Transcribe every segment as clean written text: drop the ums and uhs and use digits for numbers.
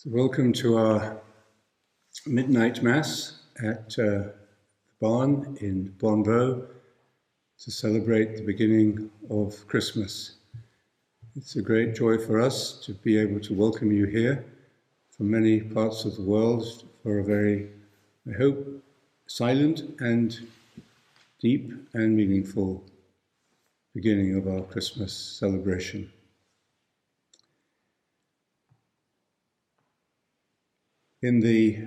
So welcome to our midnight mass at the barn in Bonnevaux to celebrate the beginning of Christmas. It's a great joy for us to be able to welcome you here from many parts of the world for a very, I hope, silent and deep and meaningful beginning of our Christmas celebration. In the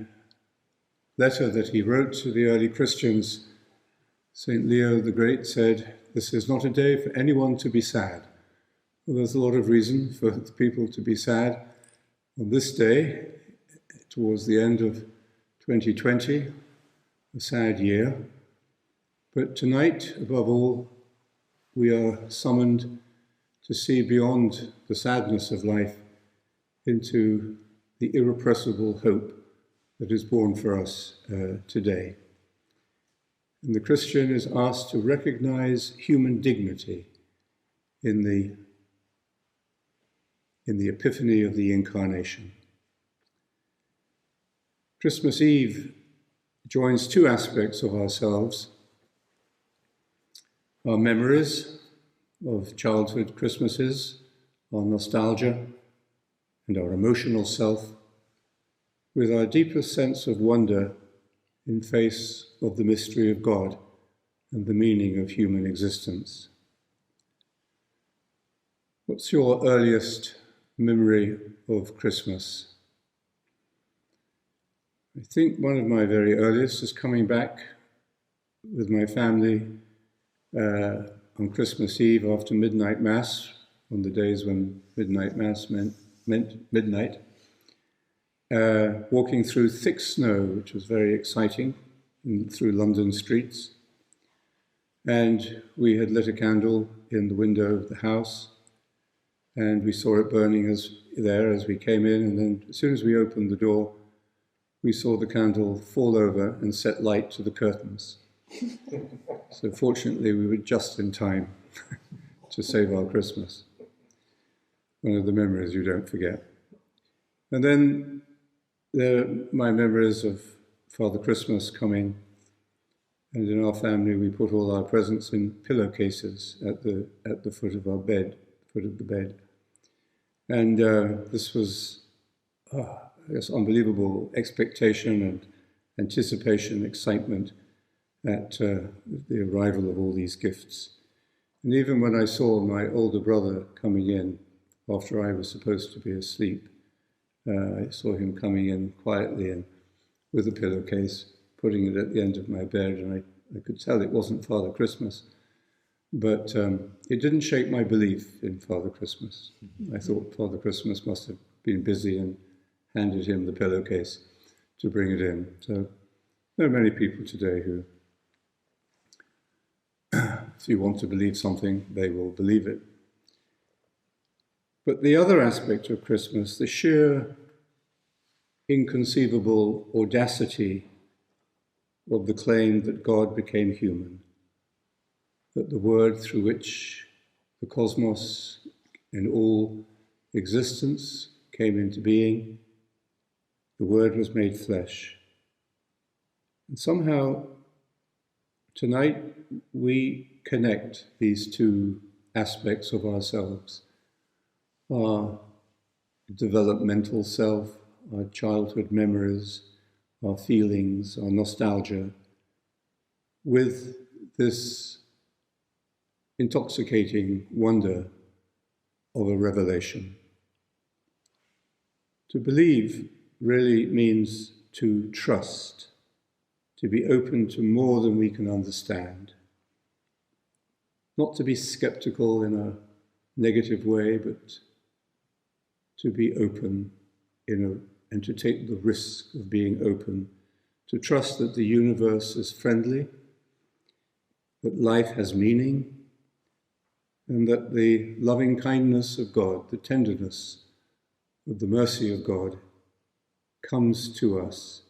letter that he wrote to the early Christians, St. Leo the Great said, "This is not a day for anyone to be sad." Well, there's a lot of reason for people to be sad on this day, towards the end of 2020, a sad year. But tonight, above all, we are summoned to see beyond the sadness of life into the irrepressible hope that is born for us today. And the Christian is asked to recognize human dignity in the epiphany of the Incarnation. Christmas Eve joins two aspects of ourselves: our memories of childhood Christmases, our nostalgia, and our emotional self, with our deepest sense of wonder in face of the mystery of God and the meaning of human existence. What's your earliest memory of Christmas? I think one of my very earliest is coming back with my family on Christmas Eve after midnight mass, on the days when midnight mass meant midnight, walking through thick snow, which was very exciting, through London streets. And we had lit a candle in the window of the house, and we saw it burning as we came in, and then as soon as we opened the door, we saw the candle fall over and set light to the curtains. So fortunately, we were just in time to save our Christmas. One of the memories you don't forget. And then my memories of Father Christmas coming, and in our family we put all our presents in pillowcases at the foot of the bed. And this was, I guess, unbelievable expectation and anticipation, excitement at the arrival of all these gifts. And even when I saw my older brother coming in, after I was supposed to be asleep, I saw him coming in quietly and with a pillowcase, putting it at the end of my bed, and I could tell it wasn't Father Christmas. But it didn't shake my belief in Father Christmas. I thought Father Christmas must have been busy and handed him the pillowcase to bring it in. So there are many people today who, if you want to believe something, they will believe it. But the other aspect of Christmas, the sheer inconceivable audacity of the claim that God became human, that the word through which the cosmos and all existence came into being, the word was made flesh. And somehow, tonight, we connect these two aspects of ourselves: our developmental self, our childhood memories, our feelings, our nostalgia, with this intoxicating wonder of a revelation. To believe really means to trust, to be open to more than we can understand. Not to be skeptical in a negative way, but to be open and to take the risk of being open, to trust that the universe is friendly, that life has meaning, and that the loving kindness of God, the tenderness of the mercy of God, comes to us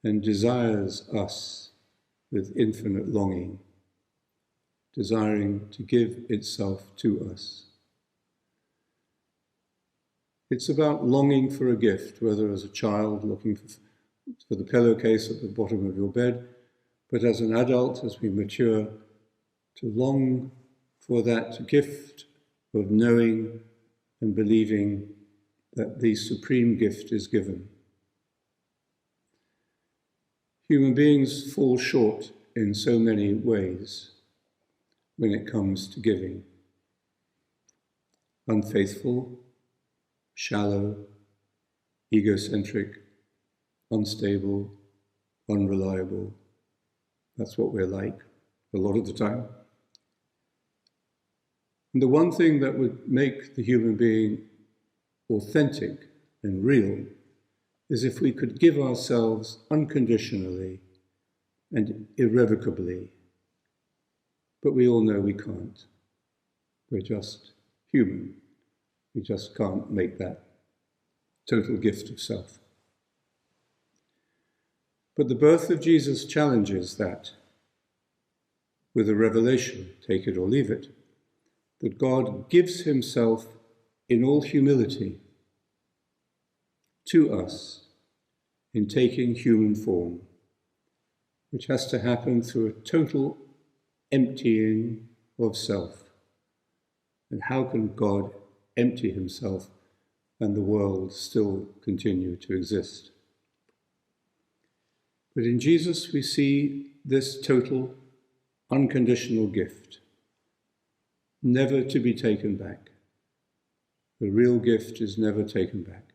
and desires us with infinite longing, desiring to give itself to us. It's about longing for a gift, whether as a child looking for the pillowcase at the bottom of your bed, but as an adult, as we mature, to long for that gift of knowing and believing that the supreme gift is given. Human beings fall short in so many ways when it comes to giving. Unfaithful, shallow, egocentric, unstable, unreliable. That's what we're like a lot of the time. And the one thing that would make the human being authentic and real is if we could give ourselves unconditionally and irrevocably. But we all know we can't. We're just human. We just can't make that total gift of self. But the birth of Jesus challenges that with a revelation, take it or leave it, that God gives himself in all humility to us in taking human form, which has to happen through a total emptying of self. And how can God empty himself and the world still continue to exist? But in Jesus we see this total, unconditional gift, never to be taken back. The real gift is never taken back.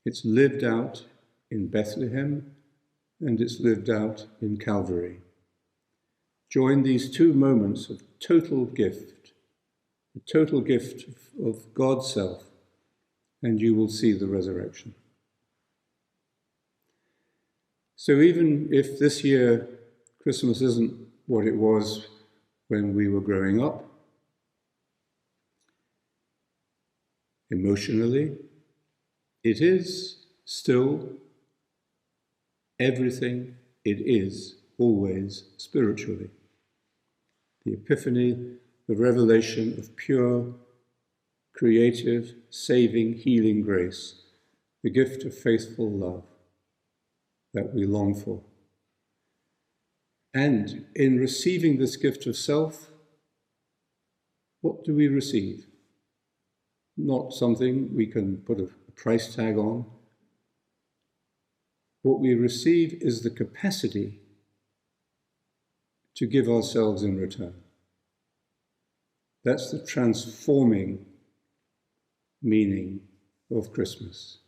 It's lived out in Bethlehem and it's lived out in Calvary. Join these two moments of total gift, the total gift of God's self, and you will see the resurrection. So even if this year Christmas isn't what it was when we were growing up, emotionally, it is still everything it is, always spiritually. The epiphany, the revelation of pure, creative, saving, healing grace, the gift of faithful love that we long for. And in receiving this gift of self, what do we receive? Not something we can put a price tag on. What we receive is the capacity to give ourselves in return. That's the transforming meaning of Christmas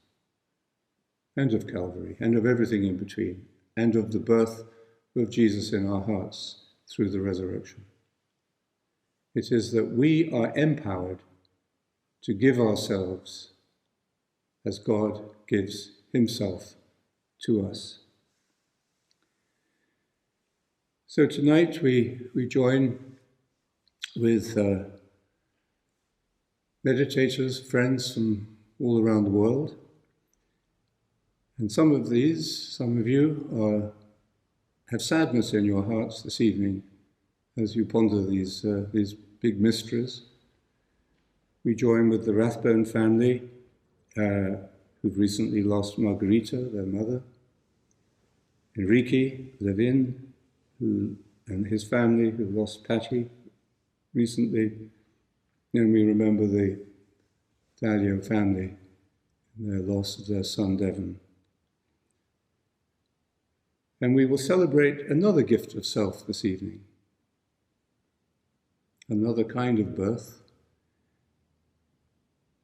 and of Calvary and of everything in between and of the birth of Jesus in our hearts through the resurrection. It is that we are empowered to give ourselves as God gives himself to us. So tonight we join with meditators, friends from all around the world. And some of you have sadness in your hearts this evening as you ponder these big mysteries. We join with the Rathbone family, who've recently lost Margarita, their mother, Enrique Levin, and his family, who lost Patty recently, and we remember the Dalio family and their loss of their son Devon. And we will celebrate another gift of self this evening, another kind of birth,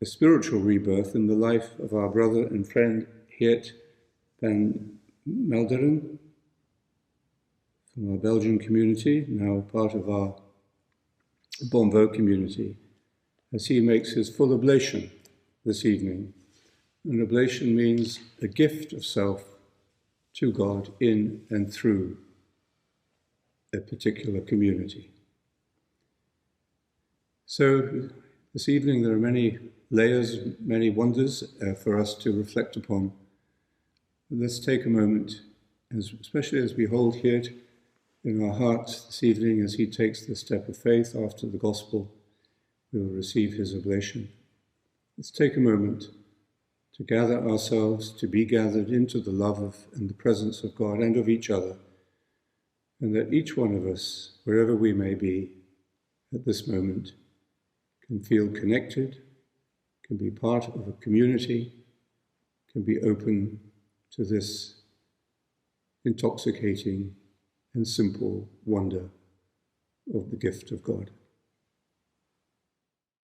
a spiritual rebirth in the life of our brother and friend Geert van Melderen from our Belgian community, now part of our Bonnevaux community, as he makes his full oblation this evening. An oblation means a gift of self to God in and through a particular community. So this evening there are many layers, many wonders for us to reflect upon. Let's take a moment, especially as we hold Geert in our hearts this evening as he takes the step of faith after the gospel. We will receive his oblation. Let's take a moment to gather ourselves, to be gathered into the love of and the presence of God and of each other, and that each one of us, wherever we may be at this moment, can feel connected, can be part of a community, can be open to this intoxicating and simple wonder of the gift of God.